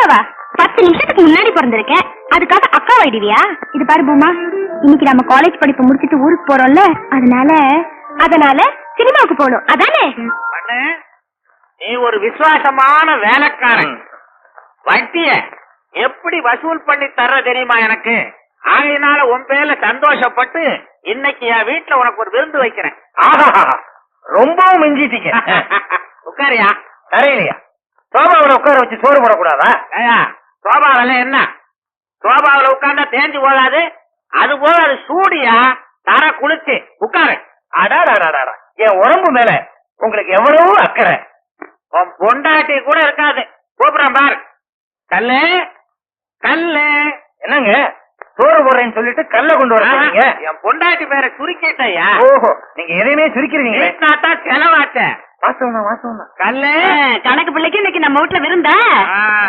அக்காவா? 10 நிமிஷத்துக்கு முன்னாடி பிறந்திருக்கேன், அதுக்காக அக்கா ஆயிடுவியா? இது பாரு பூமா, இன்னைக்கு நம்ம காலேஜ் படிப்பு முடிச்சிட்டு ஊருக்கு போறோம்ல, அதனால சினிமாவுக்கு போகணும், அதானே? நீ ஒரு விசுவாசமான வேலைக்காரன். வட்டிய எப்படி வசூல் பண்ணி தர்ற தெரியுமா எனக்கு? ஆகையினால உன் பேர்ல சந்தோஷப்பட்டு இன்னைக்கு என் வீட்டுல உனக்கு ஒரு விருந்து வைக்கிறேன். ரொம்பவும் மிஞ்சிட்டீங்க. உட்காரியா? தரையிலையா? சோபாவில உட்கார வச்சு சோறு போடக்கூடாதா? சோபாவில என்ன? சோபாவில உட்கார்ந்தா தேஞ்சு போகாது, அது போல அது சூடியா, தர குளிச்சு உட்காரு. அடாடாடாடா, என் உடம்பு மேல உங்களுக்கு எவ்வளவு அக்கறை. உன் பொண்டாட்டி கூட இருக்காது. கூப்பிடுறேன் பாரு. கல்லு கல்லு. என்னங்க சோறு போடுறேன்னு சொல்லிட்டு கல்ல கொண்டு வர? என் பொண்டாட்டி பேரை சுருக்கிட்டையா? ஓஹோ, நீங்க எதையுமே சுருக்கிறீங்க. தான் செலவாச்ச. வாசம் தான். கல்லு கணக்கு பிள்ளைக்கு இன்னைக்கு நம்ம வீட்டுல விருந்தா?